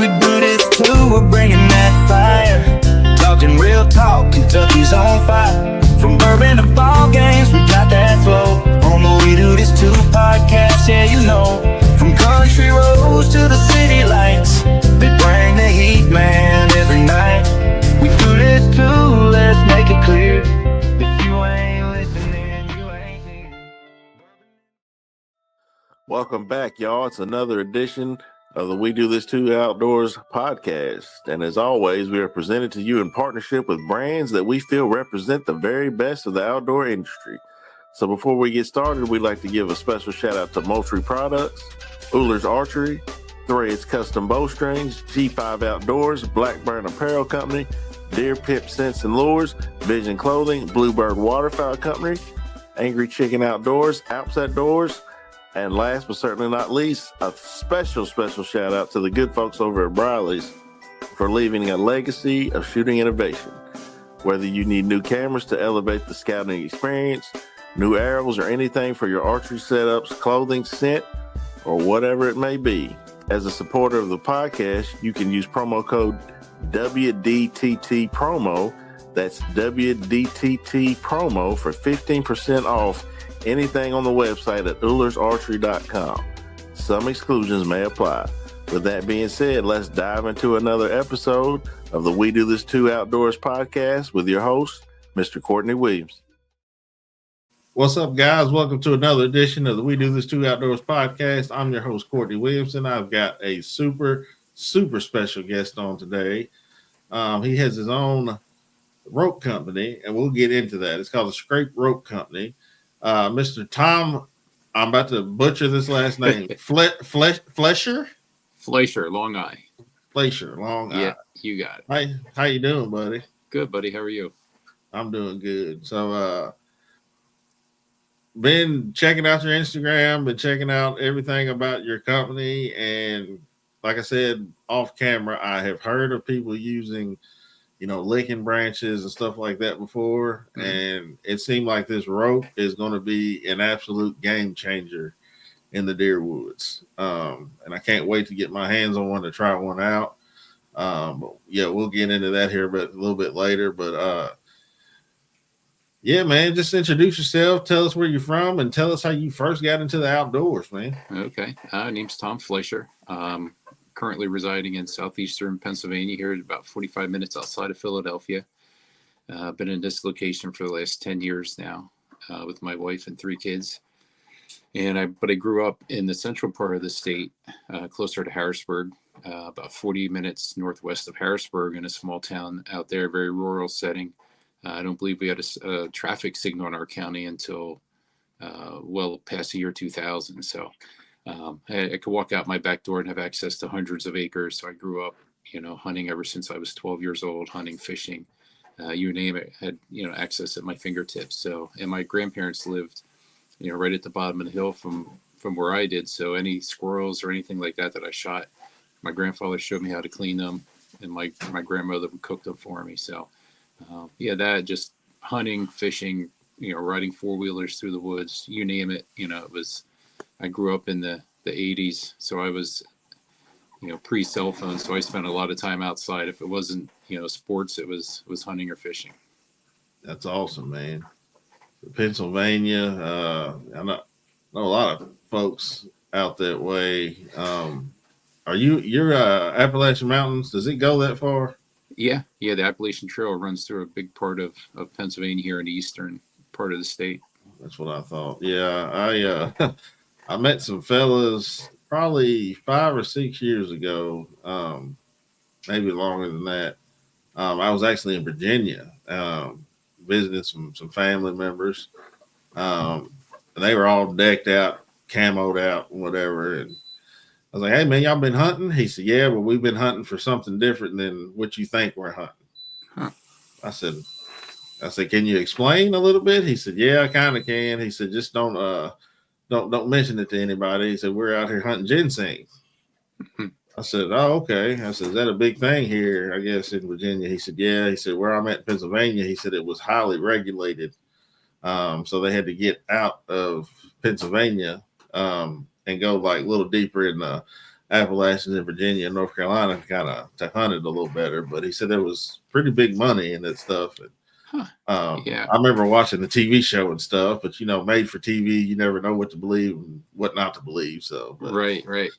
We do this too, we're bringing that fire. Talking real talk, Kentucky's on fire. From bourbon to ball games, we got that flow. On the We Do This Too podcast, yeah, you know. From country roads to the city lights, they bring the heat, man, every night. We do this too, let's make it clear. If you ain't listening, you ain't here. Welcome back, y'all. It's another edition of the We Do This Too Outdoors podcast. And as always, we are presented to you in partnership with brands that we feel represent the very best of the outdoor industry. So before we get started, we'd like to give a special shout out to Moultrie Products, Ullers Archery, Threads Custom Bowstrings, G5 Outdoors, Blackburn Apparel Company, Deer Pip Scents and Lures, Vision Clothing, Bluebird Waterfowl Company, Angry Chicken Outdoors, Alps Outdoors, and last but certainly not least, a special shout out to the good folks over at Briley's for leaving a legacy of shooting innovation. Whether you need new cameras to elevate the scouting experience, new arrows, or anything for your archery setups, clothing, scent, or whatever it may be, as a supporter of the podcast, you can use promo code WDTT promo. That's WDTT promo for 15% off anything on the website at ullersarchery.com. Some exclusions may apply. With that being said, let's dive into another episode of the We Do This Too Outdoors podcast with your host, Mr. Courtney Williams. What's up, guys? Welcome to another edition of the We Do This Too Outdoors podcast. I'm your host, Courtney Williamson. I've got a super special guest on today. He has his own rope company, and we'll get into that. It's called the Scrape Rope Company. Mr. Tom, I'm about to butcher this last name. Fleisher? Fleisher, long I. Fleisher, long I. Yeah, you got it. How you doing, buddy? Good, buddy. How are you? I'm doing good. So, been checking out your Instagram, been checking out everything about your company, and like I said, off camera, I have heard of people using, licking branches and stuff like that before, and it seemed like this rope is going to be an absolute game changer in the deer woods. And I can't wait to get my hands on one to try one out. But yeah, we'll get into that here a little bit later, but yeah, man, just introduce yourself, tell us where you're from, and tell us how you first got into the outdoors, man. Okay. Name's Tom Fleisher. Currently residing in southeastern Pennsylvania here, about 45 minutes outside of Philadelphia. Been in this location for the last 10 years now with my wife and 3 kids. But I grew up in the central part of the state, closer to Harrisburg, about 40 minutes northwest of Harrisburg, in a small town out there, very rural setting. I don't believe we had a traffic signal in our county until well past the year 2000. So I could walk out my back door and have access to hundreds of acres. So I grew up, hunting ever since I was 12 years old, hunting, fishing, you name it, had, access at my fingertips. So, and my grandparents lived, right at the bottom of the hill from where I did. So any squirrels or anything like that I shot, my grandfather showed me how to clean them, and my grandmother cooked them for me. So, that just hunting, fishing, riding 4-wheelers through the woods, you name it. I grew up in the 80s, so I was, pre-cell phone. So I spent a lot of time outside. If it wasn't, sports, it was hunting or fishing. That's awesome, man. Pennsylvania, I know a lot of folks out that way. You're Appalachian Mountains? Does it go that far? Yeah. The Appalachian Trail runs through a big part of Pennsylvania here in the eastern part of the state. That's what I thought. Yeah, I met some fellas probably 5 or 6 years ago, maybe longer than that. I was actually in Virginia, visiting some family members. And they were all decked out, camoed out, and whatever. And I was like, "Hey, man, y'all been hunting?" He said, "Yeah, but we've been hunting for something different than what you think we're hunting." Huh. I said, "Can you explain a little bit?" He said, "Yeah, I kind of can." He said, "Just don't mention it to anybody." He said, "We're out here hunting ginseng." I said, "Oh, okay." I said, "Is that a big thing here, I guess, in Virginia?" He said, "Yeah." He said, "Where I'm at in Pennsylvania," he said, "it was highly regulated. So they had to get out of Pennsylvania and go like a little deeper in Appalachians in Virginia and North Carolina kind of to hunt it a little better. But he said there was pretty big money in that stuff. And, Huh. Yeah. I remember watching the TV show and stuff, but made for TV, you never know what to believe and what not to believe. So, but, Right.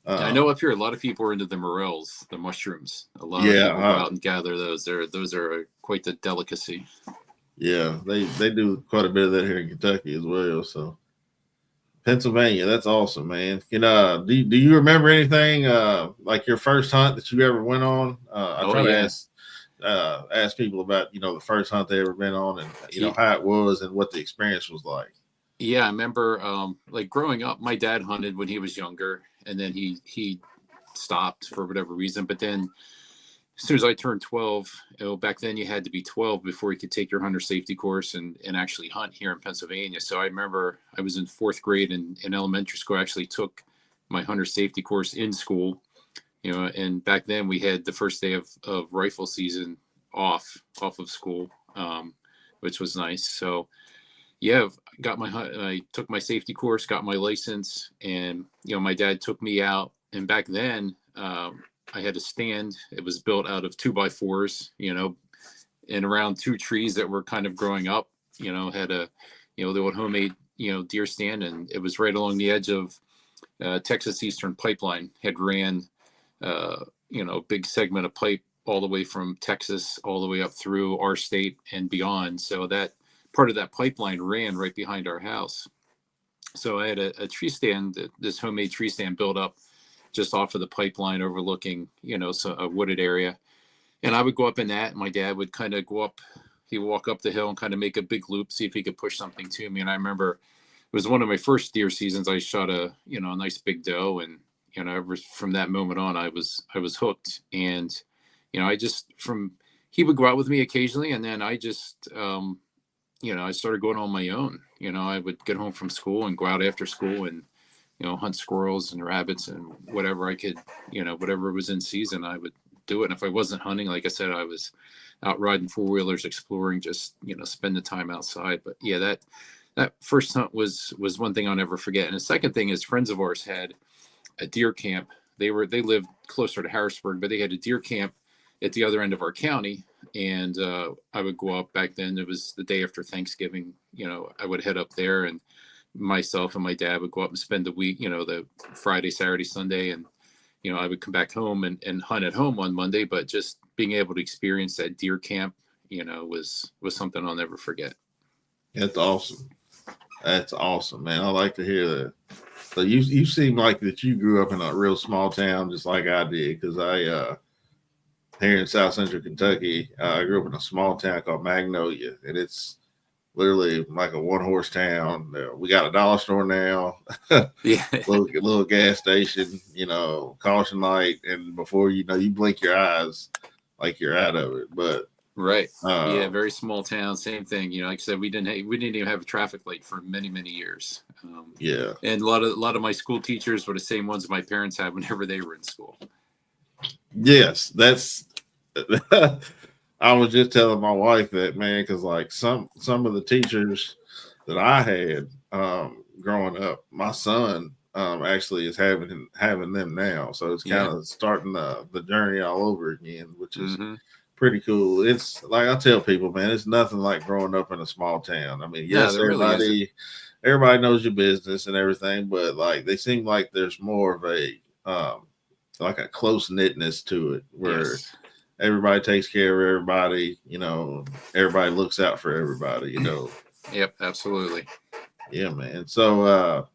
I know up here a lot of people are into the morels, the mushrooms. A lot of people go out and gather those. Those are quite the delicacy. Yeah, they do quite a bit of that here in Kentucky as well. So Pennsylvania, that's awesome, man. Do you remember anything like your first hunt that you ever went on? I try to ask people about the first hunt they ever been on and how it was and what the experience was like. Yeah, I remember like growing up, my dad hunted when he was younger, and then he stopped for whatever reason. But then as soon as I turned 12, back then you had to be 12 before you could take your hunter safety course and actually hunt here in Pennsylvania. So I remember I was in 4th grade in elementary school. I actually took my hunter safety course in school, and back then we had the first day of rifle season off of school, which was nice. So yeah, I took my safety course, got my license, and my dad took me out. And back then, I had a stand. It was built out of 2x4s, and around 2 trees that were kind of growing up. Had the old homemade deer stand, and it was right along the edge of Texas Eastern Pipeline. Had ran big segment of pipe all the way from Texas all the way up through our state and beyond. So that part of that pipeline ran right behind our house. So I had a tree stand, this homemade tree stand built up just off of the pipeline overlooking, so a wooded area. And I would go up in that, and my dad would kind of go up, he'd walk up the hill and kind of make a big loop, see if he could push something to me. And I remember it was one of my first deer seasons. I shot a nice big doe, and, ever from that moment on, I was hooked. And, he would go out with me occasionally, and then I just, I started going on my own. I would get home from school and go out after school and, hunt squirrels and rabbits and whatever I could, whatever was in season, I would do it. And if I wasn't hunting, like I said, I was out riding 4-wheelers, exploring, just, spend the time outside. But yeah, that first hunt was one thing I'll never forget. And the second thing is friends of ours had a deer camp. They lived closer to Harrisburg, but they had a deer camp at the other end of our county. And I would go up. Back then, it was the day after Thanksgiving. I would head up there, and myself and my dad would go up and spend the week, the Friday, Saturday, Sunday. And, I would come back home and hunt at home on Monday. But just being able to experience that deer camp, was something I'll never forget. That's awesome. That's awesome, man. I like to hear that. So you seem like that you grew up in a real small town, just like I did, because I here in South Central Kentucky, I grew up in a small town called Magnolia, and it's literally like a 1-horse town. We got a dollar store now, Yeah, little gas station, caution light, and before you blink your eyes, like you're out of it. But right, yeah, very small town, same thing. Like I said, we didn't even have a traffic light for many years. Yeah, and a lot of my school teachers were the same ones my parents had whenever they were in school. Yes, that's. I was just telling my wife that, man, because like some of the teachers that I had growing up, my son actually is having them now, so it's kind of starting the journey all over again, which is pretty cool. It's like I tell people, man, it's nothing like growing up in a small town. I mean, yes, everybody knows your business and everything, but like they seem like there's more of a like a close knitness to it where everybody takes care of everybody, everybody looks out for everybody, Yep, absolutely. Yeah, man. So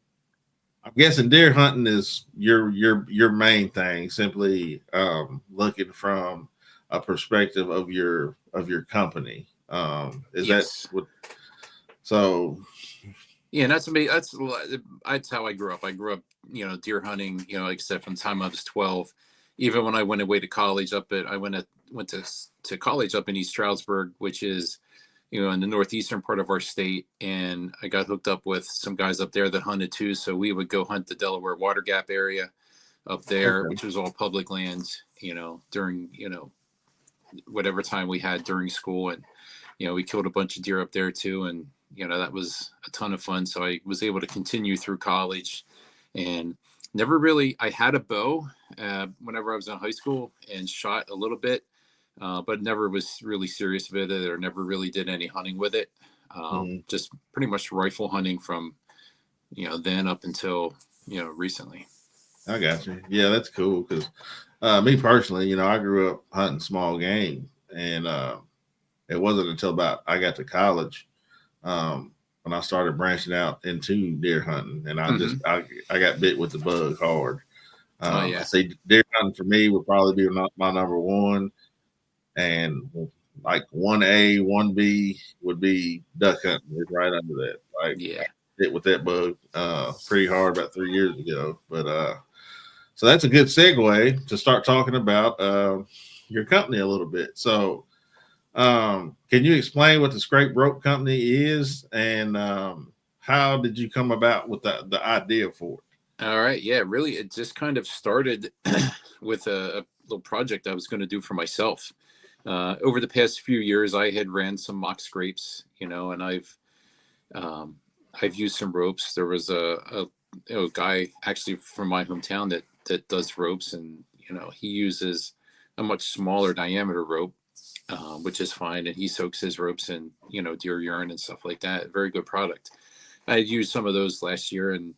I'm guessing deer hunting is your main thing, simply looking from a perspective of your company. Is that what? So yeah, that's me. That's how I grew up. I grew up, deer hunting, except from the time I was 12. Even when I went away to college I went to college up in East Stroudsburg, which is, in the northeastern part of our state. And I got hooked up with some guys up there that hunted too. So we would go hunt the Delaware Water Gap area up there, which was all public lands, during, whatever time we had during school. And, we killed a bunch of deer up there too. And, that was a ton of fun. So I was able to continue through college and never really, I had a bow whenever I was in high school and shot a little bit, but never was really serious with it or never really did any hunting with it. Just pretty much rifle hunting from, then up until, recently. I got you. Yeah, that's cool. Because me personally, I grew up hunting small game, and it wasn't until about I got to college when I started branching out into deer hunting, and I got bit with the bug hard. I say deer hunting for me would probably be my number one, and like 1A, 1B would be duck hunting. It's right under that. Like, hit with that bug pretty hard about 3 years ago. But so that's a good segue to start talking about your company a little bit. So can you explain what the Scrape Rope Company is, and how did you come about with the idea for it? All right. Yeah, really, it just kind of started with a little project I was going to do for myself. Over the past few years, I had ran some mock scrapes, and I've used some ropes. There was a guy actually from my hometown that does ropes, and he uses a much smaller diameter rope, which is fine, and he soaks his ropes in deer urine and stuff like that. Very good product. I had used some of those last year and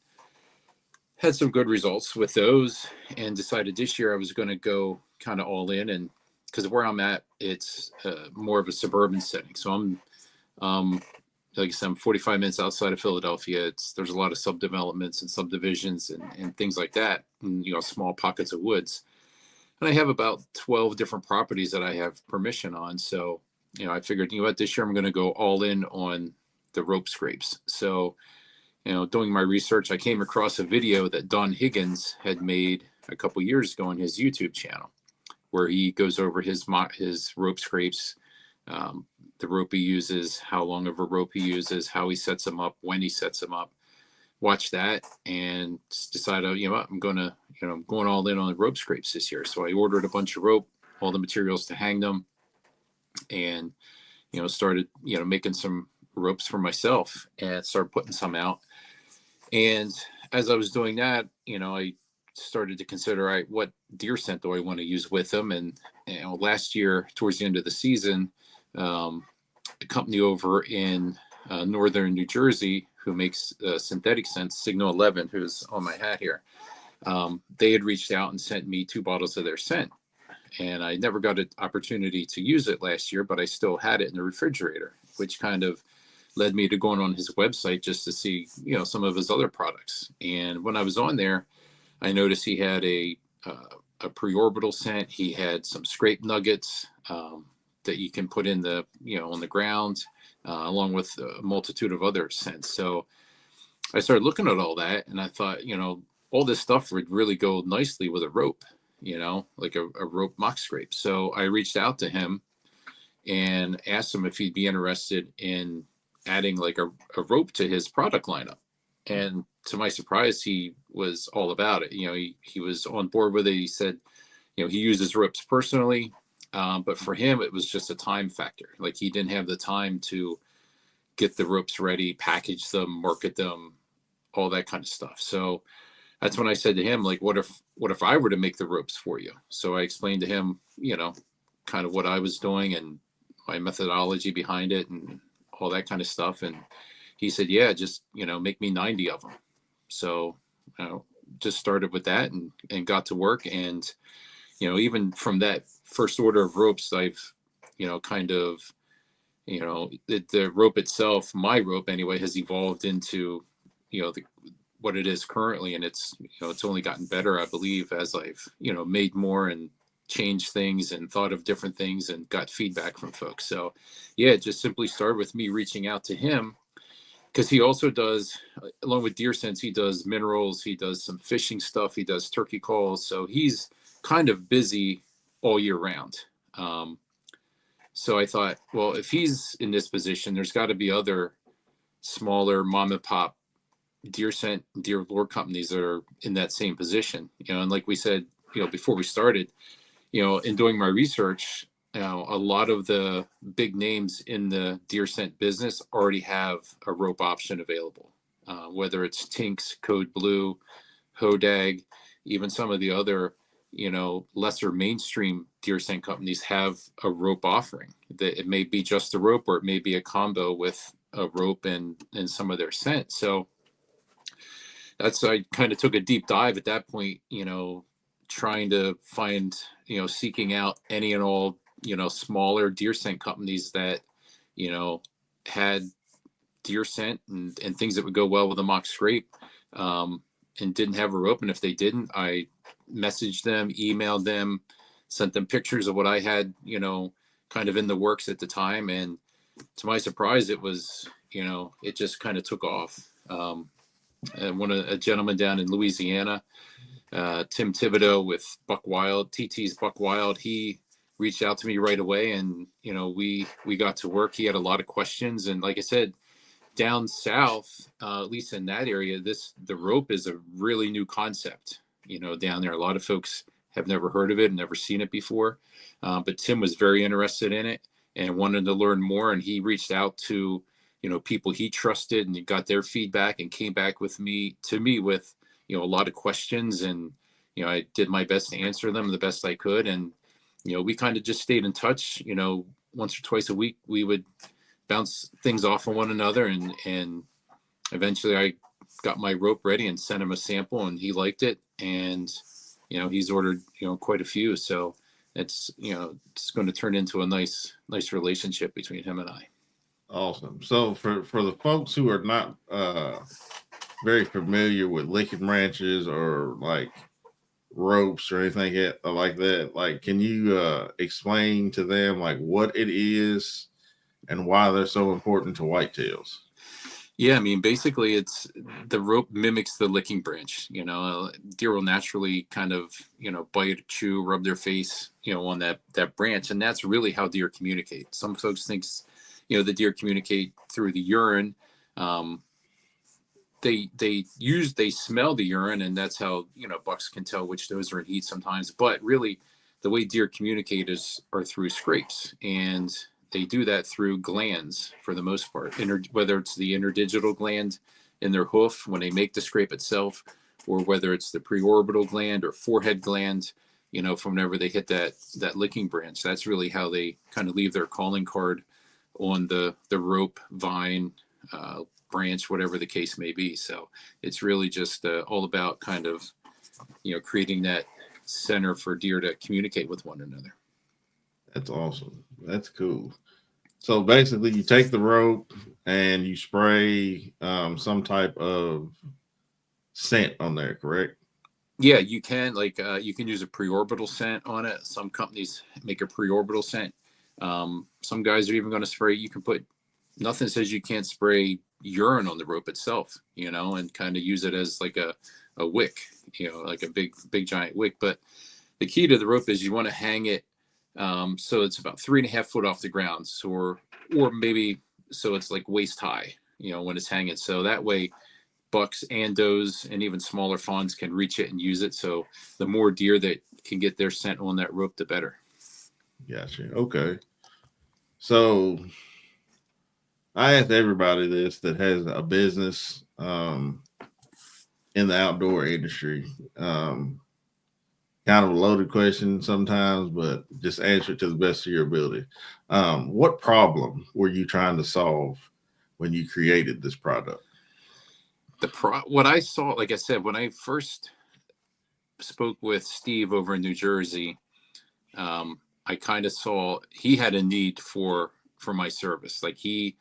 had some good results with those, and decided this year I was going to go kind of all in, and because where I'm at, it's more of a suburban setting. So I'm like I said, I'm 45 minutes outside of Philadelphia. There's a lot of subdevelopments and subdivisions and things like that, and small pockets of woods. And I have about 12 different properties that I have permission on. So I figured, this year I'm going to go all in on the rope scrapes. So doing my research, I came across a video that Don Higgins had made a couple years ago on his YouTube channel, where he goes over his rope scrapes, the rope he uses, how long of a rope he uses, how he sets them up, when he sets them up. Watch that and decided, I'm going all in on the rope scrapes this year. So I ordered a bunch of rope, all the materials to hang them, and started making some ropes for myself and started putting some out. And as I was doing that, I started to consider, all right, what deer scent do I want to use with them? And last year, towards the end of the season, a company over in northern New Jersey who makes synthetic scents, Signal 11, who's on my hat here, they had reached out and sent me 2 bottles of their scent. And I never got an opportunity to use it last year, but I still had it in the refrigerator, which kind of led me to going on his website just to see, some of his other products. And when I was on there, I noticed he had a pre-orbital scent. He had some scrape nuggets that you can put in on the ground, along with a multitude of other scents. So I started looking at all that, and I thought, all this stuff would really go nicely with a rope, like a rope mock scrape. So I reached out to him and asked him if he'd be interested in adding like a rope to his product lineup. And to my surprise, he was all about it. He was on board with it. He said, he uses ropes personally, but for him, it was just a time factor. Like, he didn't have the time to get the ropes ready, package them, market them, all that kind of stuff. So that's when I said to him, like, what if I were to make the ropes for you? So I explained to him, kind of what I was doing and my methodology behind it and all that kind of stuff. And he said, yeah, just, make me 90 of them. So, just started with that and got to work. And, even from that first order of ropes, I've, kind of, the rope itself, my rope anyway, has evolved into, what it is currently. And it's, it's only gotten better, I believe, as I've, made more and changed things and thought of different things and got feedback from folks. So yeah, it just simply started with me reaching out to him, because he also does, along with deer scents, he does minerals, he does some fishing stuff, he does turkey calls. So he's kind of busy all year round. So I thought, well, if he's in this position, there's got to be other smaller mom and pop deer scent, deer lure companies that are in that same position. And like we said, before we started, in doing my research, a lot of the big names in the deer scent business already have a rope option available, whether it's Tinks, Code Blue, Hodag, even some of the other, lesser mainstream deer scent companies have a rope offering. That it may be just a rope, or it may be a combo with a rope and some of their scent. So I kind of took a deep dive at that point, trying to find, seeking out any and all, smaller deer scent companies that, had deer scent and things that would go well with a mock scrape, and didn't have a rope. And if they didn't, I messaged them, emailed them, sent them pictures of what I had, kind of in the works at the time. And to my surprise, it was, it just kind of took off. And a gentleman down in Louisiana, Tim Thibodeau with Buck Wild, TT's Buck Wild, he reached out to me right away, and we got to work. He had a lot of questions, and like I said, down south, at least in that area, the rope is a really new concept. Down there, a lot of folks have never heard of it and never seen it before. But Tim was very interested in it and wanted to learn more, and he reached out to people he trusted, and he got their feedback and came back to me with a lot of questions, and I did my best to answer them the best I could. And we kind of just stayed in touch. Once or twice a week we would bounce things off of one another, and eventually I got my rope ready and sent him a sample, and he liked it, and he's ordered quite a few. So it's it's going to turn into a nice relationship between him and I. Awesome. So for the folks who are not very familiar with licking branches or like ropes or anything like that, like, can you explain to them like what it is and why they're so important to whitetails? Yeah, I mean, basically, it's the rope mimics the licking branch. Deer will naturally kind of bite, chew, rub their face on that branch, and that's really how deer communicate. Some folks think the deer communicate through the urine. They smell the urine, and that's how bucks can tell which does are in heat sometimes. But really, the way deer communicate are through scrapes, and they do that through glands for the most part. Whether it's the interdigital gland in their hoof when they make the scrape itself, or whether it's the preorbital gland or forehead gland, from whenever they hit that licking branch. That's really how they kind of leave their calling card on the rope, vine, branch, whatever the case may be. So it's really just all about kind of creating that center for deer to communicate with one another. That's awesome. That's cool. So basically you take the rope and you spray some type of scent on there, correct? Yeah, you can. You can use a preorbital scent on it. Some companies make a preorbital scent. Some guys are even going to spray. You can put, nothing says you can't spray urine on the rope itself, and kind of use it as like a wick, like a big giant wick. But the key to the rope is you want to hang it so it's about 3.5 foot off the ground, or maybe so it's like waist high, when it's hanging. So that way bucks and does and even smaller fawns can reach it and use it. So the more deer that can get their scent on that rope, the better. Gotcha. Okay. So I ask everybody this that has a business in the outdoor industry. Kind of a loaded question sometimes, but just answer it to the best of your ability. What problem were you trying to solve when you created this product? What I saw, like I said, when I first spoke with Steve over in New Jersey, I kind of saw he had a need for my service. Like he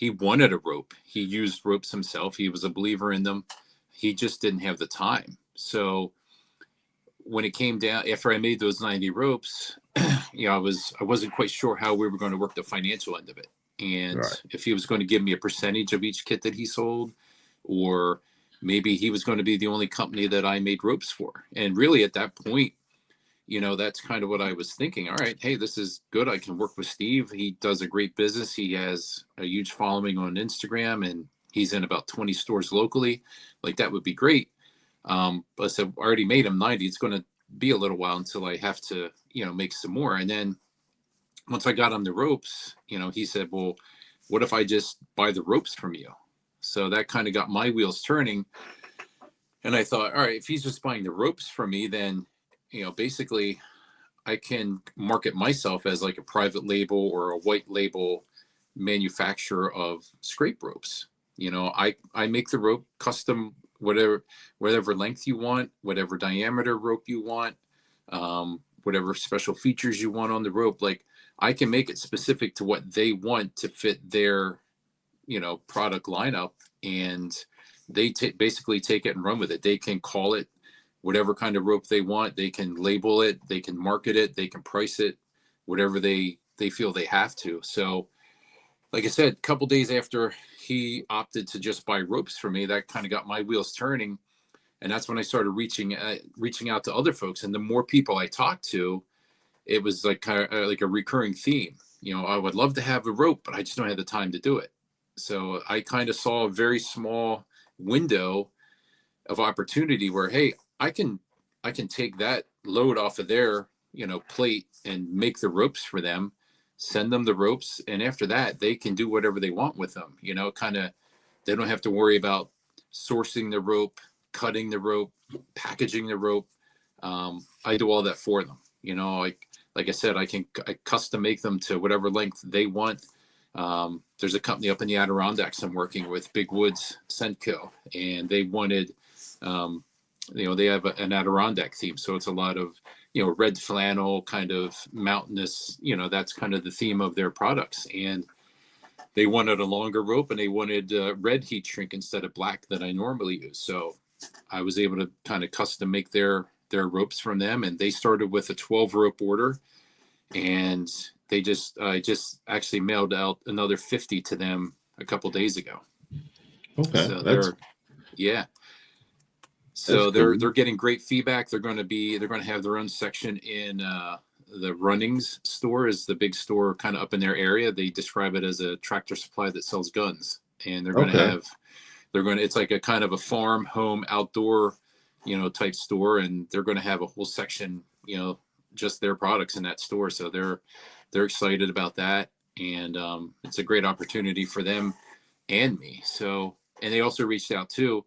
wanted a rope. He used ropes himself. He was a believer in them. He just didn't have the time. So when it came down, after I made those 90 ropes, I wasn't quite sure how we were going to work the financial end of it. And right. If he was going to give me a percentage of each kit that he sold, or maybe he was going to be the only company that I made ropes for. And really at that point, that's kind of what I was thinking. All right, hey, this is good. I can work with Steve. He does a great business. He has a huge following on Instagram, and he's in about 20 stores locally. Like, that would be great. But I said, I already made him 90. It's going to be a little while until I have to, make some more. And then once I got him the ropes, he said, well, what if I just buy the ropes from you? So that kind of got my wheels turning. And I thought, all right, if he's just buying the ropes from me, then, basically I can market myself as like a private label or a white label manufacturer of scrape ropes. I make the rope custom, whatever length you want, whatever diameter rope you want, whatever special features you want on the rope. Like, I can make it specific to what they want to fit their, product lineup, and they basically take it and run with it. They can call it whatever kind of rope they want. They can label it, they can market it, they can price it, whatever they feel they have to. So, like I said, a couple days after he opted to just buy ropes for me, that kind of got my wheels turning. And that's when I started reaching out to other folks. And the more people I talked to, it was like kind of like a recurring theme. I would love to have a rope, but I just don't have the time to do it. So I kind of saw a very small window of opportunity where, hey, I can take that load off of their, plate and make the ropes for them, send them the ropes. And after that, they can do whatever they want with them, they don't have to worry about sourcing the rope, cutting the rope, packaging the rope. I do all that for them. Like I said, I custom make them to whatever length they want. There's a company up in the Adirondacks I'm working with, Big Woods Scentco, and they wanted, they have an Adirondack theme. So it's a lot of, red flannel, kind of mountainous, that's kind of the theme of their products. And they wanted a longer rope, and they wanted red heat shrink instead of black that I normally use. So I was able to kind of custom make their ropes from them. And they started with a 12 rope order, and I just actually mailed out another 50 to them a couple days ago. Okay. So they're getting great feedback. They're going to have their own section in the Runnings store, is the big store kind of up in their area. They describe it as a Tractor Supply that sells guns, and it's like a kind of a farm, home, outdoor, type store. And they're going to have a whole section, just their products in that store. So they're excited about that. And it's a great opportunity for them and me. So, and they also reached out too.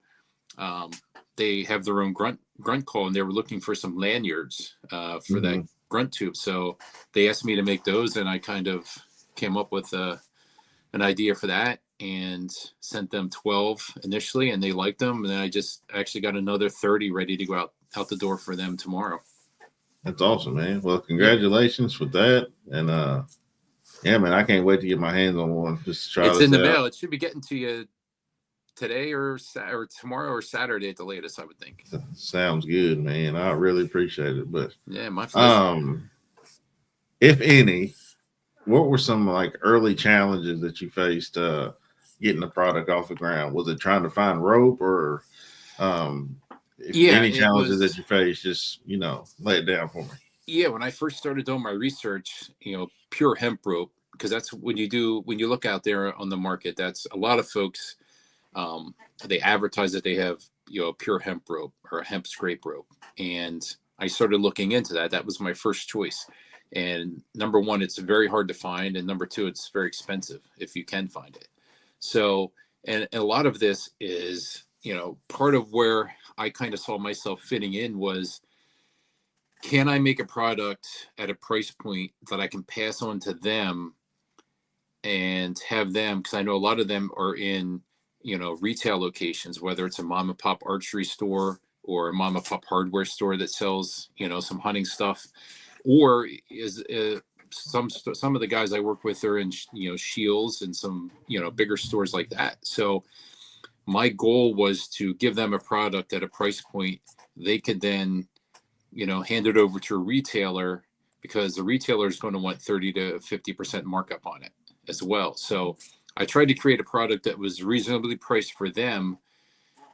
They have their own grunt call, and they were looking for some lanyards for that grunt tube. So they asked me to make those, and I kind of came up with an idea for that and sent them 12 initially, and they liked them. And then I just actually got another 30 ready to go out the door for them tomorrow. That's awesome, man. Well, congratulations with that. And yeah, man, I can't wait to get my hands on one. Just to try it's this in the out. mail. It should be getting to you today or tomorrow or Saturday at the latest, I would think. Sounds good, man. I really appreciate it. But yeah, my pleasure. If any, what were some like early challenges that you faced getting the product off the ground? Was it trying to find rope, or any challenges that you faced? Just lay it down for me. Yeah, when I first started doing my research, pure hemp rope, because that's when you look out there on the market, that's a lot of folks. They advertise that they have pure hemp rope or a hemp scrape rope, and I started looking into that. That was my first choice. And number one, it's very hard to find, and number two, it's very expensive if you can find it. So, and a lot of this is part of where I kind of saw myself fitting in was, can I make a product at a price point that I can pass on to them and have them, because I know a lot of them are in retail locations, whether it's a mom and pop archery store or a mom and pop hardware store that sells some hunting stuff, or is some of the guys I work with are in Shields and some bigger stores like that. So my goal was to give them a product at a price point they could then hand it over to a retailer, because the retailer is going to want 30 to 50% markup on it as well. So I tried to create a product that was reasonably priced for them,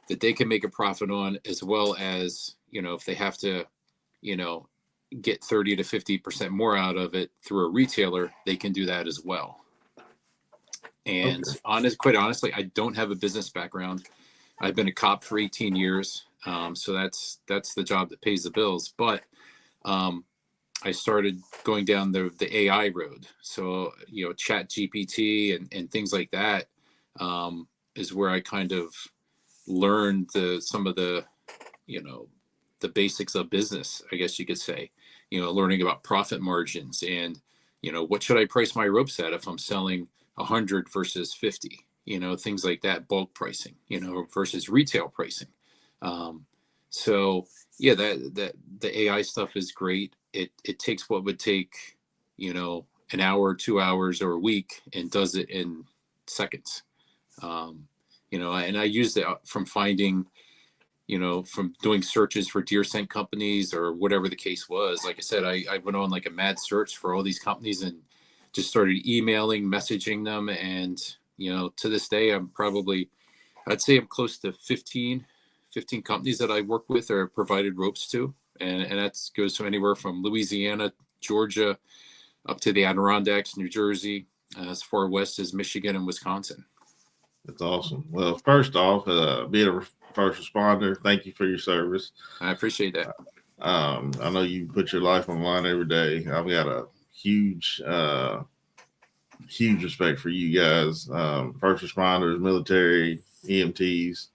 that they can make a profit on, as well as, if they have to, get 30 to 50% more out of it through a retailer, they can do that as well. And quite honestly, I don't have a business background. I've been a cop for 18 years. So that's the job that pays the bills. But I started going down the AI road. So, Chat GPT and things like that is where I kind of learned some of the the basics of business, I guess you could say, learning about profit margins and, what should I price my ropes at if I'm selling 100 versus 50, things like that, bulk pricing, versus retail pricing. So yeah, that the AI stuff is great. It takes what would take, an hour, 2 hours, or a week, and does it in seconds. And I use that from finding, from doing searches for deer scent companies or whatever the case was. Like I said, I went on like a mad search for all these companies and just started emailing, messaging them. And, to this day, I'd say I'm close to 15 companies that I work with or provided ropes to. And that goes from anywhere from Louisiana, Georgia, up to the Adirondacks, New Jersey, as far west as Michigan and Wisconsin. That's awesome. Well, first off, being a first responder, thank you for your service. I appreciate that. I know you put your life on the line every day. I've got a huge respect for you guys, first responders, military, EMTs.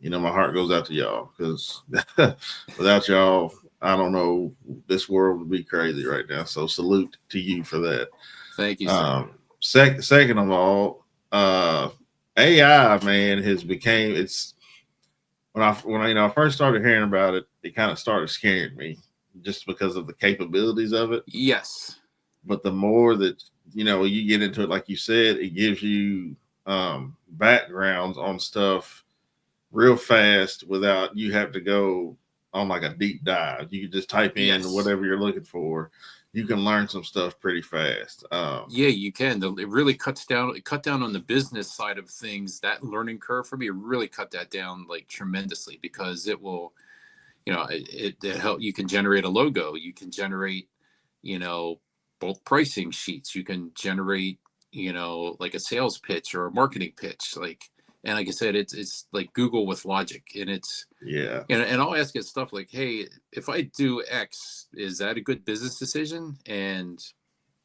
My heart goes out to y'all because without y'all, I don't know, this world would be crazy right now. So salute to you for that. Thank you, sir. Second of all, AI, man, when I first started hearing about it, it kind of started scaring me just because of the capabilities of it. Yes. But the more that, you get into it, like you said, it gives you backgrounds on stuff real fast without you have to go on like a deep dive. You can just type in whatever you're looking for. You can learn some stuff pretty fast. Yeah, you can. It really cut down on the business side of things. That learning curve for me really cut that down like tremendously, because it will, it help. You can generate a logo. You can generate, bulk pricing sheets. You can generate, like a sales pitch or a marketing pitch. And like I said, it's like Google with logic, and and I'll ask it stuff like, hey, if I do X, is that a good business decision? And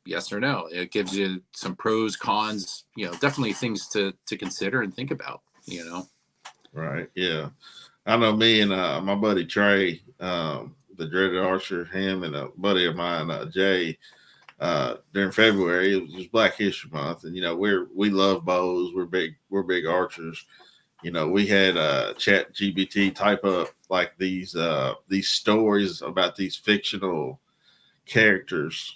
yes or no. It gives you some pros, cons, definitely things to consider and think about, Right. Yeah. I know me and my buddy Trey, the dreaded archer, him and a buddy of mine, Jay, during February, it was Black History Month, and we love bows. We're big archers. We had Chat GPT type up like these stories about these fictional characters,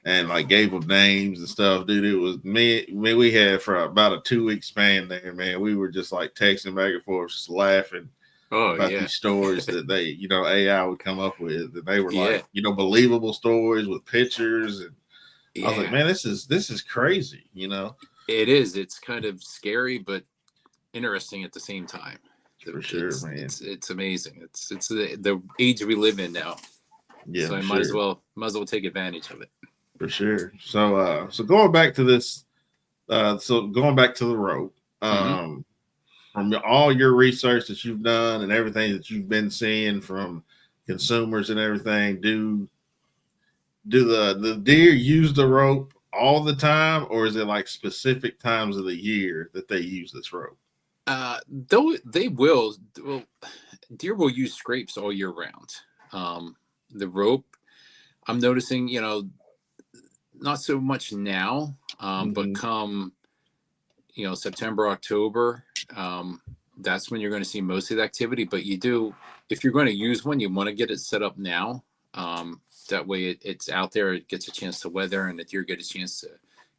and like gave them names and stuff. Dude, it was me. We had for about a 2-week span there, man. We were just like texting back and forth, just laughing. About these stories that they, AI would come up with, and they were like, believable stories with pictures, and I was like, man, this is crazy, It is. It's kind of scary, but interesting at the same time. For sure, man. It's amazing. It's the age we live in now. Yeah, so I might as well take advantage of it. For sure. So going back to this, going back to the rope. From all your research that you've done and everything that you've been seeing from consumers and everything, do the deer use the rope all the time, or is it like specific times of the year that they use this rope? Though they will. Well, deer will use scrapes all year round. The rope, I'm noticing, not so much now, but come September, October, that's when you're going to see most of the activity. But if you're going to use one, you want to get it set up now. That way it's out there, it gets a chance to weather, and the deer get a chance to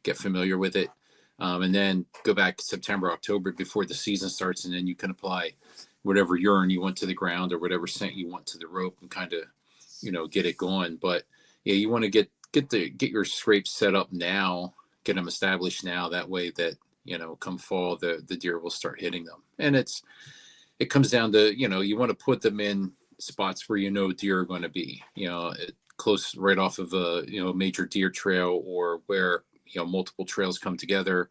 get familiar with it. And then go back September, October before the season starts, and then you can apply whatever urine you want to the ground or whatever scent you want to the rope and kind of, get it going. But yeah, you want to get your scrapes set up now, get them established now. That way that, come fall, the deer will start hitting them. And it comes down to, you want to put them in spots where deer are going to be, close right off of a, major deer trail, or where, multiple trails come together,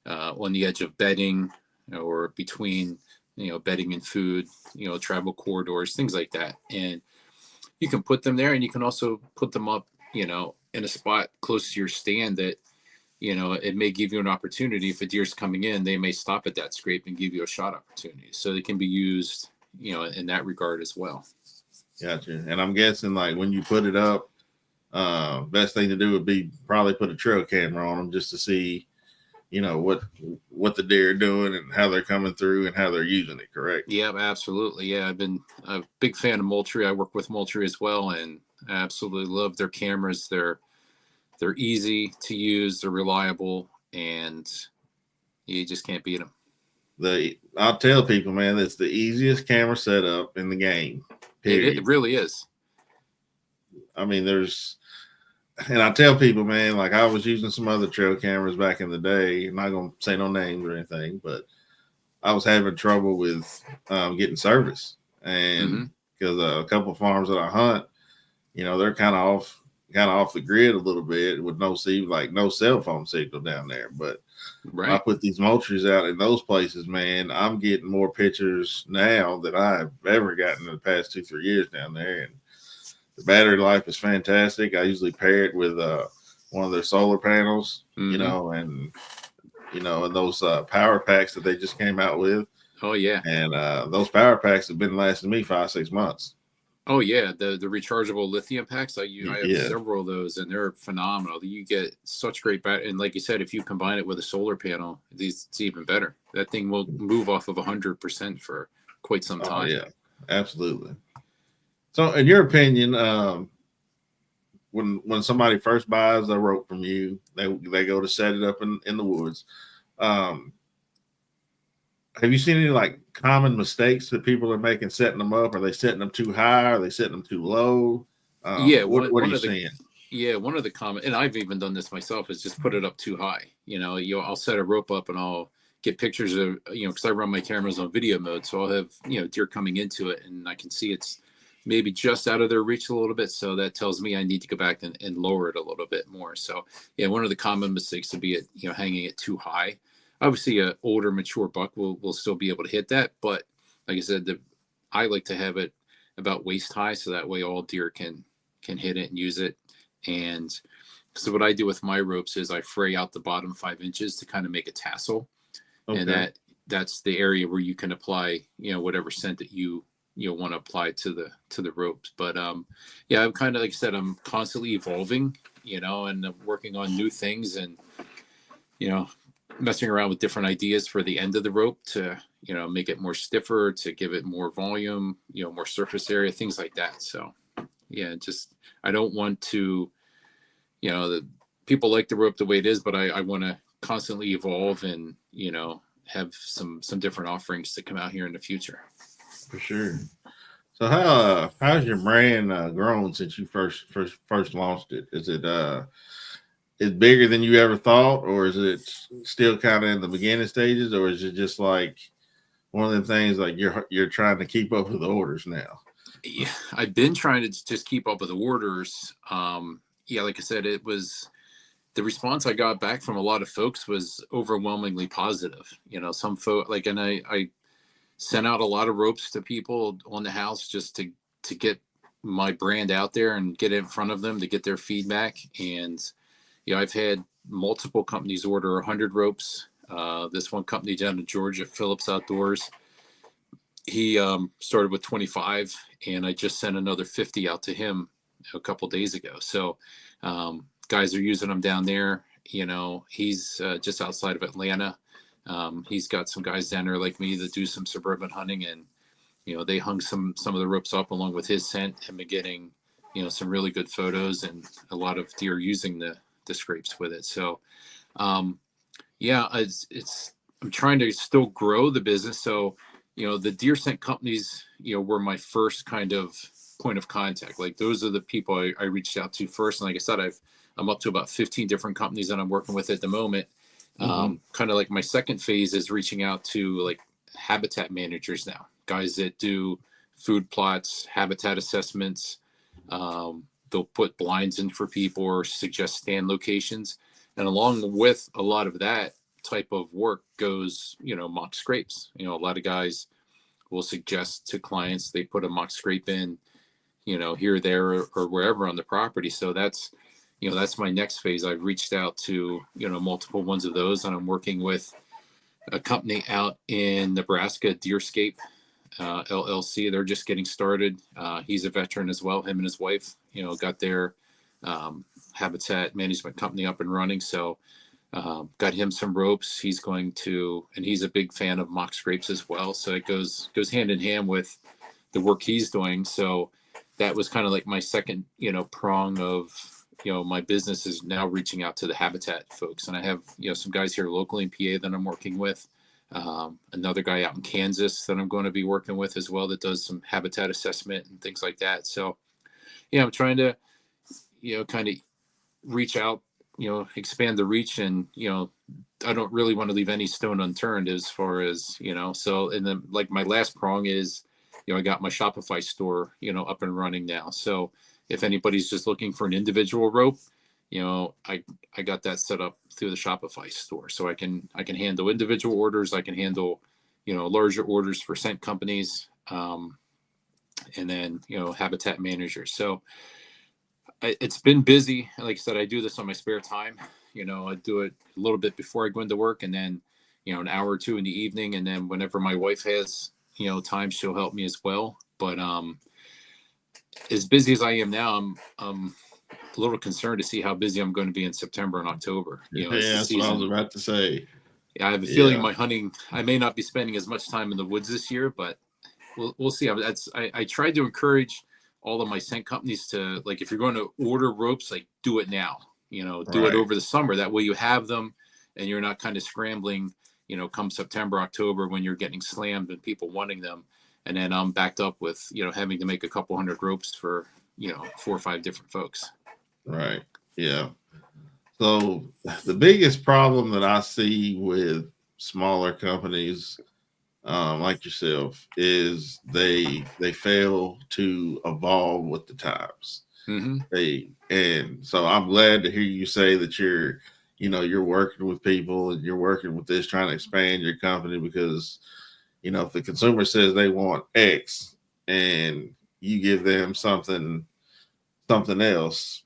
on the edge of bedding, or between, bedding and food, travel corridors, things like that. And you can put them there, and you can also put them up, in a spot close to your stand that, it may give you an opportunity. If a deer's coming in, they may stop at that scrape and give you a shot opportunity. So they can be used, in that regard as well. Gotcha. And I'm guessing like when you put it up, best thing to do would be probably put a trail camera on them just to see, what the deer are doing and how they're coming through and how they're using it. Correct? Yeah, absolutely. Yeah, I've been a big fan of Moultrie. I work with Moultrie as well, and I absolutely love their cameras. They're easy to use, they're reliable, and you just can't beat them. I'll tell people, man, it's the easiest camera setup in the game. Period. It really is. I mean, and I tell people, man, like I was using some other trail cameras back in the day. I'm not going to say no names or anything, but I was having trouble with getting service. And because a couple of farms that I hunt, they're kind of off the grid a little bit with no cell phone signal down there. But when I put these Moultries out in those places, man, I'm getting more pictures now than I've ever gotten in the past 2-3 years down there. And the battery life is fantastic. I usually pair it with one of their solar panels, and those power packs that they just came out with. Oh yeah. And those power packs have been lasting me 5-6 months. Oh yeah, the rechargeable lithium packs. I have several of those, and they're phenomenal. You get such great battery, and like you said, if you combine it with a solar panel, it's even better. That thing will move off of 100% for quite some time. Oh yeah, absolutely. So, in your opinion, when somebody first buys a rope from you, they go to set it up in the woods. Have you seen any like common mistakes that people are making setting them up? Are they setting them too high? Are they setting them too low? What are you seeing? Yeah, one of the common, and I've even done this myself, is just put it up too high. I'll set a rope up and I'll get pictures of, because I run my cameras on video mode, so I'll have deer coming into it, and I can see it's maybe just out of their reach a little bit. So that tells me I need to go back and lower it a little bit more. So yeah, one of the common mistakes would be hanging it too high. Obviously, an older, mature buck will still be able to hit that. But like I said, I like to have it about waist high, so that way all deer can hit it and use it. And so what I do with my ropes is I fray out the bottom 5 inches to kind of make a tassel. Okay. And that's the area where you can apply, whatever scent that you want to apply to the ropes. But yeah, I'm kind of, like I said, I'm constantly evolving, and working on new things, and messing around with different ideas for the end of the rope to make it more stiffer, to give it more volume, more surface area, things like that. So yeah, just I don't want to, the people like the rope the way it is, but I want to constantly evolve and have some different offerings to come out here in the future. For sure. So how's your brand grown since you first launched it? Is it is bigger than you ever thought, or is it still kind of in the beginning stages, or is it just like one of them things like you're trying to keep up with the orders now? Yeah, I've been trying to just keep up with the orders. Yeah, like I said, it was the response I got back from a lot of folks was overwhelmingly positive. Some folk and I sent out a lot of ropes to people on the house just to get my brand out there and get it in front of them to get their feedback. And I've had multiple companies order 100 ropes. This one company down in Georgia, Phillips Outdoors, he started with 25, and I just sent another 50 out to him a couple days ago. So guys are using them down there. He's just outside of Atlanta. He's got some guys down there like me that do some suburban hunting, and they hung some of the ropes up along with his scent, and been getting some really good photos and a lot of deer using the scrapes with it. So yeah, I'm trying to still grow the business. So the deer scent companies were my first kind of point of contact. Like those are the people I reached out to first, and like I said, I'm up to about 15 different companies that I'm working with at the moment. Kind of like my second phase is reaching out to like habitat managers now, guys that do food plots, habitat assessments. They'll put blinds in for people or suggest stand locations. And along with a lot of that type of work goes, mock scrapes. A lot of guys will suggest to clients they put a mock scrape in, here, there, or wherever on the property. So that's my next phase. I've reached out to, multiple ones of those, and I'm working with a company out in Nebraska, Deerscape. LLC. They're just getting started. He's a veteran as well. Him and his wife, got their habitat management company up and running. So got him some ropes. He's and he's a big fan of mock scrapes as well. So it goes hand in hand with the work he's doing. So that was kind of like my second, prong of, my business is now reaching out to the habitat folks. And I have, some guys here locally in PA that I'm working with. Another guy out in Kansas that I'm going to be working with as well that does some habitat assessment and things like that. So, I'm trying to, kind of reach out, expand the reach, and, I don't really want to leave any stone unturned as far as, so, and then like my last prong is, I got my Shopify store, up and running now. So if anybody's just looking for an individual rope, I got that set up through the Shopify store. So I can handle individual orders. I can handle, larger orders for scent companies, and then, habitat managers. So it's been busy. Like I said, I do this on my spare time. I do it a little bit before I go into work, and then, an hour or two in the evening. And then whenever my wife has, time, she'll help me as well. But as busy as I am now, I'm a little concerned to see how busy I'm going to be in September and October. That's what I was about to say. Yeah, I have a feeling my hunting, I may not be spending as much time in the woods this year, but we'll see. I tried to encourage all of my scent companies to, like, if you're going to order ropes, like, do it now, do it over the summer. That way you have them and you're not kind of scrambling, come September, October, when you're getting slammed and people wanting them. And then I'm backed up with, having to make a couple hundred ropes for, 4 or 5 different folks. Right. Yeah. So the biggest problem that I see with smaller companies like yourself is they fail to evolve with the times. Mm-hmm. And so I'm glad to hear you say that you're working with people and you're working with this, trying to expand your company, because, if the consumer says they want X and you give them something else,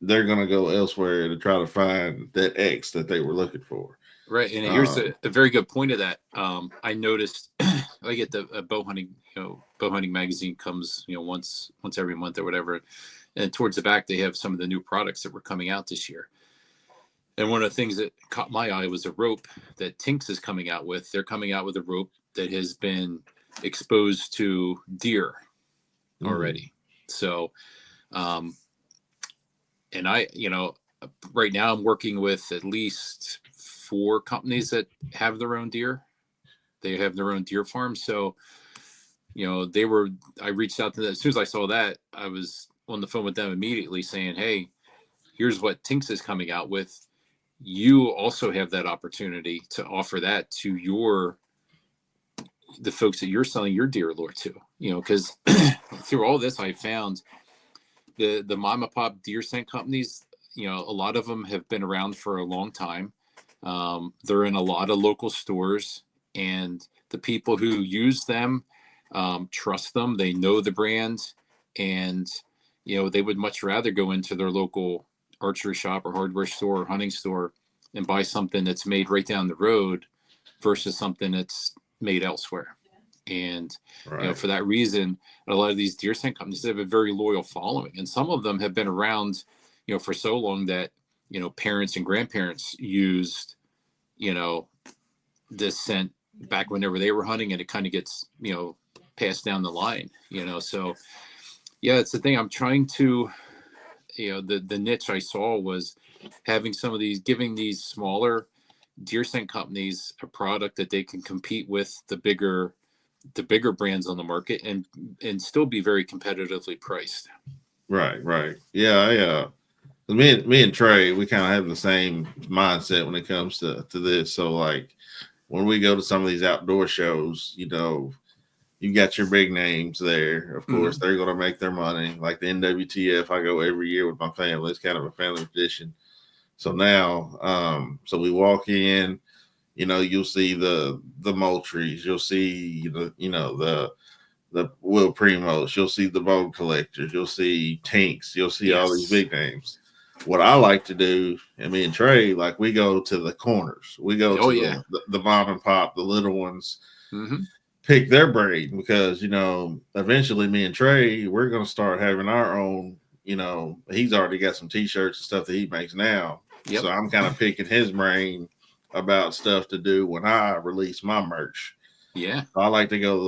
they're going to go elsewhere to try to find that X that they were looking for. Right. And here's a very good point of that. I noticed I get the bow hunting magazine comes, once every month or whatever. And towards the back, they have some of the new products that were coming out this year. And one of the things that caught my eye was a rope that Tinks is coming out with. They're coming out with a rope that has been exposed to deer already. So, and I, right now I'm working with at least 4 companies that have their own deer. They have their own deer farm. So, I reached out to them. As soon as I saw that, I was on the phone with them immediately saying, hey, here's what Tinks is coming out with. You also have that opportunity to offer that to the folks that you're selling your deer lure to, because through all this, I found the mom and pop deer scent companies, a lot of them have been around for a long time. They're in a lot of local stores, and the people who use them trust them. They know the brand, and, they would much rather go into their local archery shop or hardware store or hunting store and buy something that's made right down the road versus something that's made elsewhere. And, for that reason, a lot of these deer scent companies have a very loyal following. And some of them have been around, for so long that, parents and grandparents used, this scent back whenever they were hunting, and it kind of gets, passed down the line, So, yeah, it's the thing. I'm trying to, the niche I saw was having giving these smaller deer scent companies a product that they can compete with the bigger brands on the market and still be very competitively priced. Right. Yeah. Me and Trey, we kind of have the same mindset when it comes to this. So, like, when we go to some of these outdoor shows, you got your big names there. Of course, they're going to make their money. Like the NWTF, I go every year with my family. It's kind of a family tradition. So now, so we walk in, you'll see the Moultries, you'll see the Will Primos, you'll see the Bone Collectors, you'll see Tinks, you'll see all these big names. What I like to do, and me and Trey, like, we go to the corners. We go to the mom and pop, the little ones. pick their brain because, eventually me and Trey, we're going to start having our own, he's already got some t-shirts and stuff that he makes now. Yep. So I'm kind of picking his brain about stuff to do when I release my merch. Yeah. So I like to go to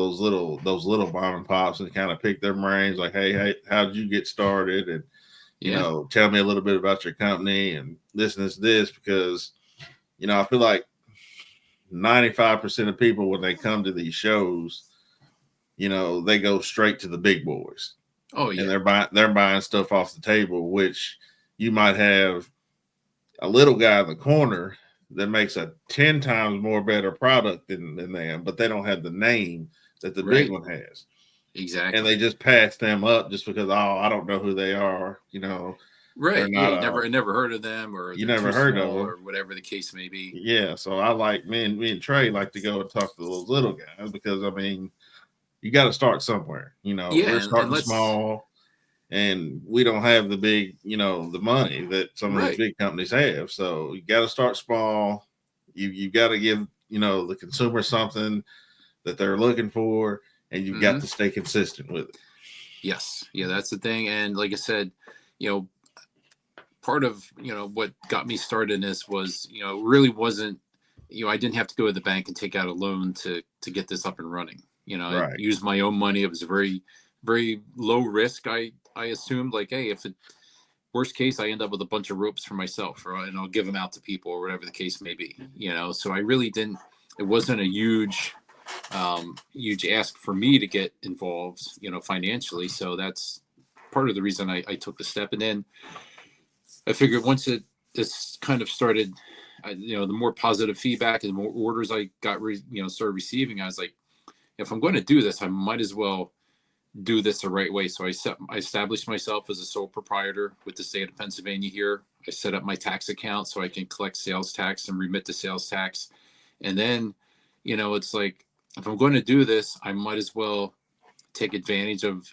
those little mom and pops and kind of pick their brains like, hey, how did you get started? And, tell me a little bit about your company and this, because, I feel like 95% of people, when they come to these shows, they go straight to the big boys. Oh yeah. And they're buying stuff off the table, which you might have a little guy in the corner that makes a 10 times more better product than them, but they don't have the name that the big one has. Exactly. And they just pass them up just because, I don't know who they are, Right. Yeah, you never heard of them, or you never heard of them, or whatever the case may be. Yeah. So I like me and Trey like to go and talk to those little guys because you got to start somewhere. We're starting small, and we don't have the big, the money that some of these big companies have. So you got to start small. You got to give the consumer something that they're looking for, and you've got to stay consistent with it. Yes. Yeah, that's the thing. And like I said, part of what got me started in this was really wasn't I didn't have to go to the bank and take out a loan to get this up and running. I used my own money. It was very, very low risk. I assumed like, hey, if worst case I end up with a bunch of ropes for myself, and I'll give them out to people or whatever the case may be. So I really didn't. It wasn't a huge ask for me to get involved financially. So that's part of the reason I took the step. And then I figured once this kind of started, the more positive feedback and the more orders I got, started receiving, I was like, if I'm going to do this, I might as well do this the right way. So I established myself as a sole proprietor with the state of Pennsylvania here. I set up my tax account so I can collect sales tax and remit the sales tax. And then, it's like, if I'm going to do this, I might as well take advantage of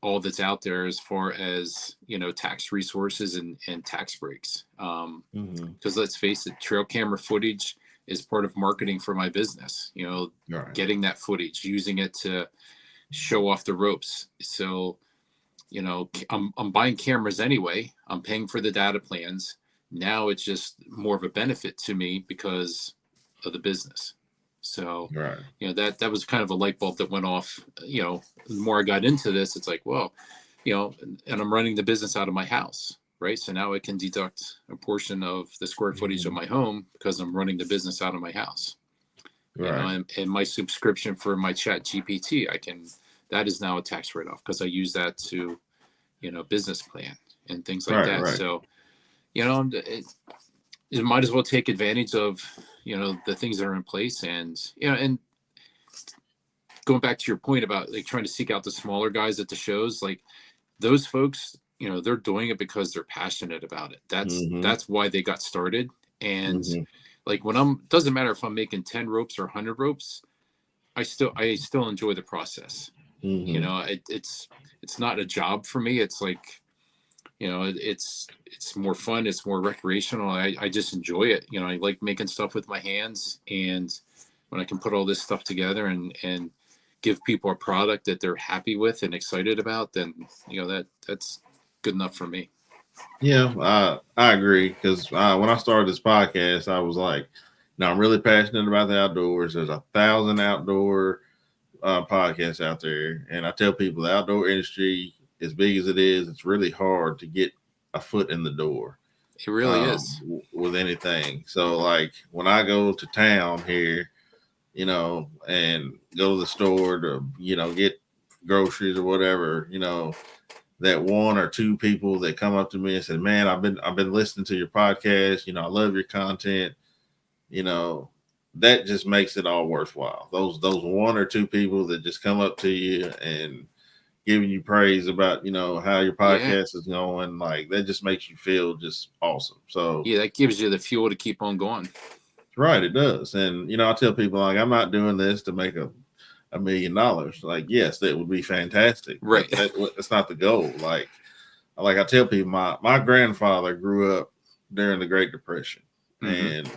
all that's out there as far as tax resources and tax breaks, because let's face it, trail camera footage is part of marketing for my business. Getting that footage, using it to show off the ropes. So I'm buying cameras anyway. I'm paying for the data plans. Now it's just more of a benefit to me because of the business. So, that was kind of a light bulb that went off. The more I got into this, it's like, well, and I'm running the business out of my house, right? So now I can deduct a portion of the square footage of my home because I'm running the business out of my house. And my subscription for my Chat GPT, that is now a tax write-off because I use that to, business plan and things like that. Right. So, you might as well take advantage of the things that are in place. And and going back to your point about like trying to seek out the smaller guys at the shows, like those folks, they're doing it because they're passionate about it. That's why they got started. And like doesn't matter if I'm making 10 ropes or 100 ropes, I still enjoy the process. It's not a job for me. It's like, it's more fun. It's more recreational. I just enjoy it. I like making stuff with my hands, and when I can put all this stuff together and give people a product that they're happy with and excited about, then, that's good enough for me. Yeah, I agree. Because when I started this podcast, I was like, I'm really passionate about the outdoors. There's 1,000 outdoor podcasts out there. And I tell people the outdoor industry, as big as it is, it's really hard to get a foot in the door. It really is with anything. So like when I go to town here, and go to the store to, get groceries or whatever, that one or two people that come up to me and say, man, I've been listening to your podcast. I love your content. That just makes it all worthwhile. Those one or two people that just come up to you and giving you praise about, how your podcast is going, like that just makes you feel just awesome. So that gives you the fuel to keep on going. Right, it does. And I tell people like I'm not doing this to make $1 million. Like, yes, that would be fantastic. Right. That's not the goal. Like I tell people, my grandfather grew up during the Great Depression, and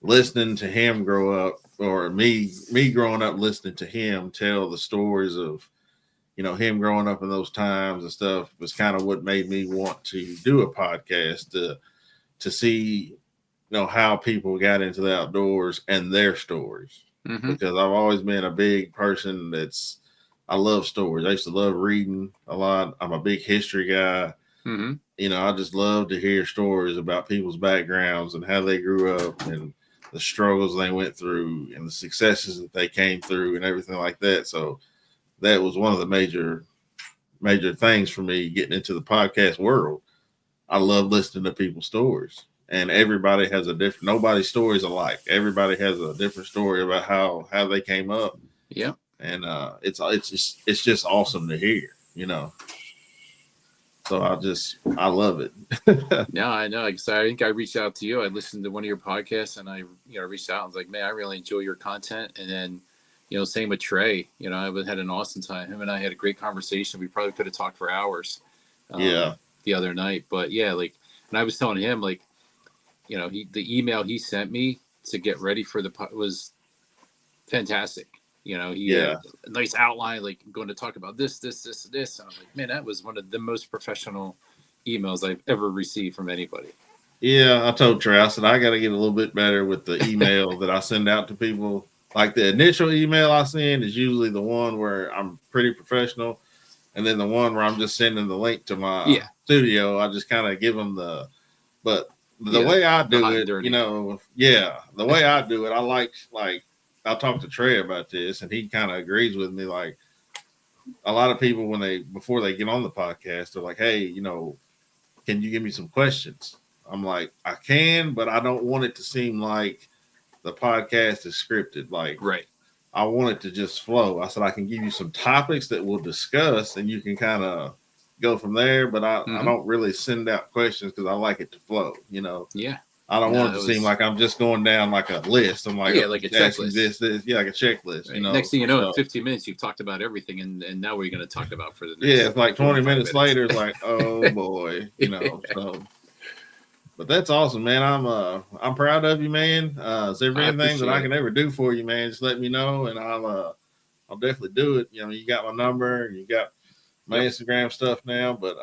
listening to him grow up, or me growing up listening to him tell the stories of, him growing up in those times and stuff was kind of what made me want to do a podcast to see, how people got into the outdoors and their stories. Mm-hmm. Because I've always been a big person I love stories. I used to love reading a lot. I'm a big history guy. Mm-hmm. I just love to hear stories about people's backgrounds and how they grew up and the struggles they went through and the successes that they came through and everything like that. So that was one of the major things for me getting into the podcast world. I love listening to people's stories, and everybody has nobody's story is alike. Everybody has a different story about how they came up. Yeah. And it's just awesome to hear, So I love it. No, I know. I think I reached out to you. I listened to one of your podcasts, and I reached out and was like, man, I really enjoy your content. And then, same with Trey. I had an awesome time. Him and I had a great conversation. We probably could have talked for hours. The other night, but yeah, and I was telling him, the email he sent me to get ready for the was fantastic. He had a nice outline, I'm going to talk about this. And I'm like, man, that was one of the most professional emails I've ever received from anybody. Yeah, I told Trey, I said, I got to get a little bit better with the email that I send out to people. Like the initial email I send is usually the one where I'm pretty professional. And then the one where I'm just sending the link to my studio, I just kind of give them the way I do it, the way I do it, I like I'll talk to Trey about this, and he kind of agrees with me. Like a lot of people, before they get on the podcast, they're like, hey, can you give me some questions? I'm like, I can, but I don't want it to seem like the podcast is scripted. Like, right. I want it to just flow. I said, I can give you some topics that we'll discuss and you can kind of go from there. But I don't really send out questions because I like it to flow, Yeah. I don't want it to seem like I'm just going down like a list. I'm like, like a checklist. This, like a checklist, right. Next thing you know, in 15 minutes, you've talked about everything. And now we're going to talk about for the next. Yeah. It's like 20 minutes later. It's like, oh boy, so. But that's awesome, man. I'm proud of you, man. Is there anything that I can ever do for you, man? Just let me know, and I'll definitely do it. You got my number, and you got my Instagram stuff now. But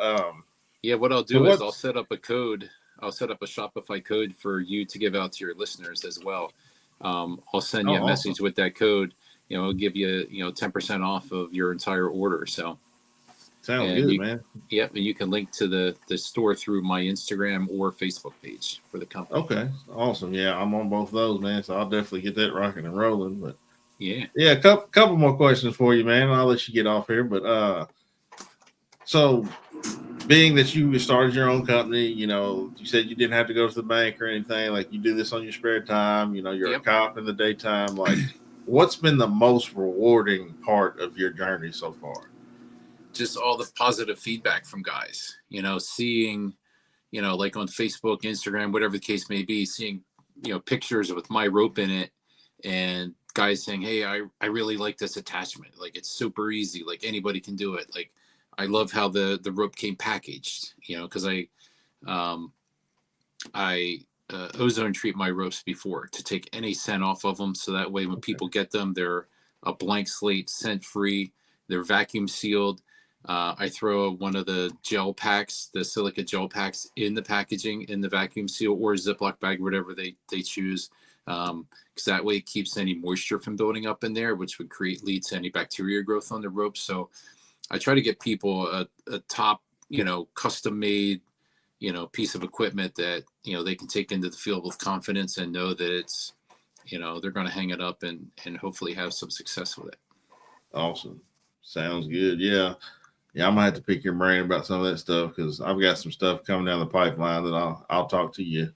what I'll do is I'll set up a code. I'll set up a Shopify code for you to give out to your listeners as well. I'll send you a message with that code. It'll give you 10% off of your entire order. So. Sounds good, man. Yep, and you can link to the store through my Instagram or Facebook page for the company. Okay, awesome. Yeah, I'm on both of those, man. So I'll definitely get that rocking and rolling. But yeah, a couple more questions for you, man. I'll let you get off here. But so being that you started your own company, you said you didn't have to go to the bank or anything. Like you do this on your spare time. You're a cop in the daytime. Like, what's been the most rewarding part of your journey so far? Just all the positive feedback from guys, seeing, like on Facebook, Instagram, whatever the case may be, seeing, pictures with my rope in it and guys saying, hey, I really like this attachment. Like, it's super easy. Like anybody can do it. Like, I love how the rope came packaged, cause I ozone treat my ropes before to take any scent off of them. So that way, when people get them, they're a blank slate, scent free, they're vacuum sealed. I throw one of the gel packs, the silica gel packs in the packaging, in the vacuum seal or Ziploc bag, whatever they choose. Because that way it keeps any moisture from building up in there, which would lead to any bacteria growth on the rope. So I try to get people a top, custom made, piece of equipment that, they can take into the field with confidence and know that it's, they're going to hang it up and hopefully have some success with it. Awesome. Sounds good. Yeah. Yeah, I'm gonna have to pick your brain about some of that stuff because I've got some stuff coming down the pipeline that I'll talk to you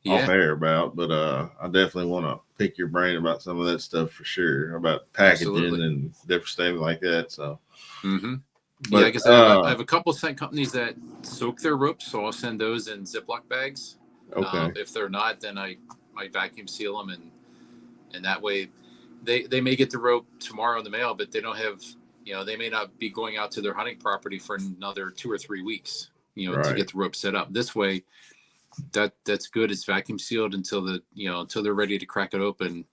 off air about. But I definitely want to pick your brain about some of that stuff for sure, about packaging and different things like that. So, but, like I said, I have a couple of scent companies that soak their ropes, so I'll send those in Ziploc bags. Okay. If they're not, then I vacuum seal them, and that way they may get the rope tomorrow in the mail, but they don't have. They may not be going out to their hunting property for another 2 or 3 weeks, to get the rope set up. This way, that's good. It's vacuum sealed until they're ready to crack it open.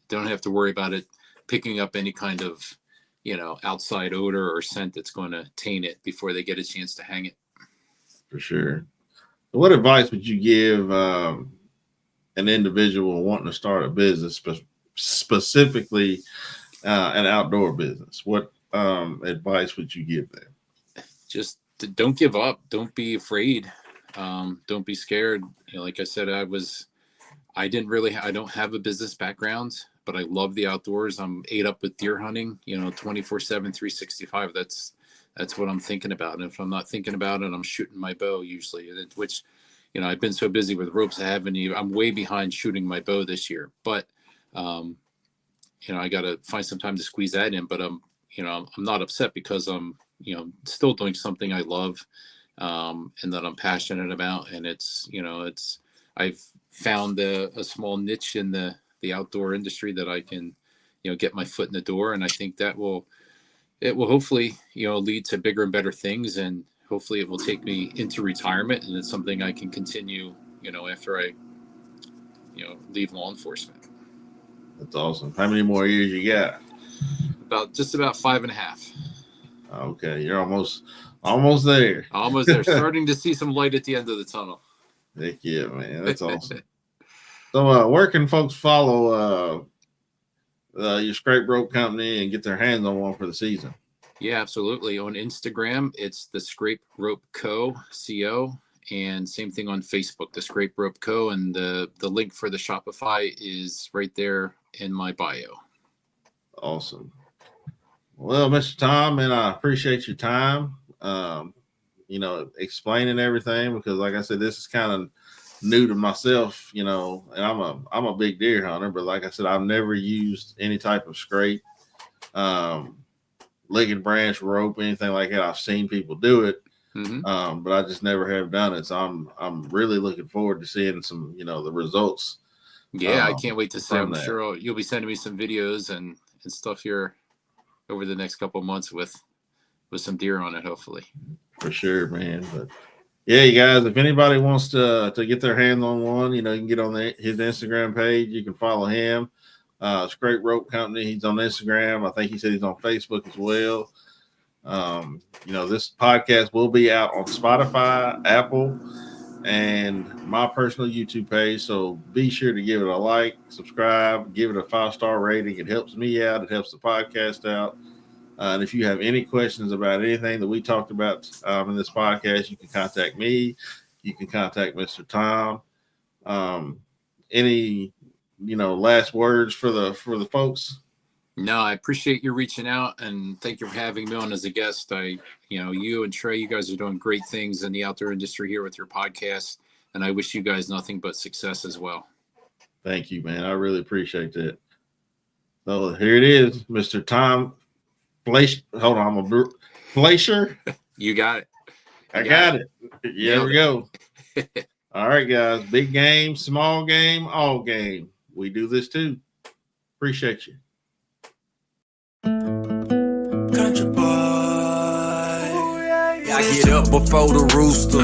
Don't have to worry about it picking up any kind of, outside odor or scent that's going to taint it before they get a chance to hang it. For sure. What advice would you give an individual wanting to start a business, specifically an outdoor business? What advice would you give them? Just don't give up. Don't be afraid. Don't be scared. Like I said, I don't have a business background, but I love the outdoors. I'm ate up with deer hunting, 24/7, 365. That's what I'm thinking about. And if I'm not thinking about it, I'm shooting my bow usually, which, I've been so busy with ropes. I'm way behind shooting my bow this year, but, I got to find some time to squeeze that in, but I'm not upset because I'm, still doing something I love, and that I'm passionate about. And I've found a small niche in the outdoor industry that I can, get my foot in the door. And I think it will hopefully, lead to bigger and better things. And hopefully it will take me into retirement. And it's something I can continue, after I, leave law enforcement. That's awesome. How many more years you got? About 5.5. Okay. You're almost there. Almost there. Starting to see some light at the end of the tunnel. Heck yeah, man. That's awesome. So where can folks follow your scrape rope company and get their hands on one for the season? Yeah, absolutely. On Instagram, it's the Scrape Rope Co. And same thing on Facebook, the Scrape Rope Co. And the link for the Shopify is right there in my bio. Awesome. Well, Mr. Tom, man, I appreciate your time. Explaining everything, because like I said, this is kind of new to myself, and I'm a big deer hunter, but like I said, I've never used any type of scrape, licking branch, rope, anything like that. I've seen people do it, but I just never have done it. So I'm really looking forward to seeing some, the results. Yeah, I can't wait to see. I'm that. Sure you'll be sending me some videos and stuff here over the next couple of months with some deer on it, hopefully. For sure, man. But yeah, you guys, if anybody wants to get their hands on one, you can get on his Instagram page. You can follow him. Scrape Rope Company. He's on Instagram. I think he said he's on Facebook as well. This podcast will be out on Spotify, Apple, and my personal YouTube page. So be sure to give it a like, subscribe, give it a 5-star rating. It helps me out. It helps the podcast out. And if you have any questions about anything that we talked about in this podcast, you can contact me. You can contact Mr. Tom. Any, last words for the folks? No, I appreciate you reaching out, and thank you for having me on as a guest. You and Trey, you guys are doing great things in the outdoor industry here with your podcast, and I wish you guys nothing but success as well. Thank you, man. I really appreciate that. So here it is, Mr. Tom Fleisher. Hold on, Fleisher. You got it. I got it. Yeah, we go. All right, guys. Big game, small game, all game. We do this too. Appreciate you. Country boy. I get up before the rooster.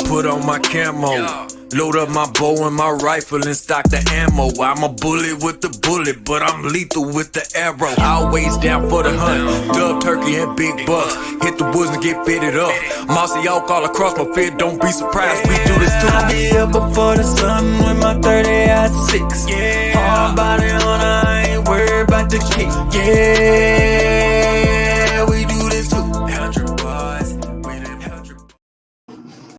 Put on my camo. Load up my bow and my rifle and stock the ammo. I'm a bullet with the bullet, but I'm lethal with the arrow. Always down for the hunt. Dove, turkey, and big bucks. Hit the woods and get fitted up. Mossy oak all across my feet. Don't be surprised, we do this too. I be up before the sun with my 30-06. Hard body on, I ain't worried about the kick. Yeah.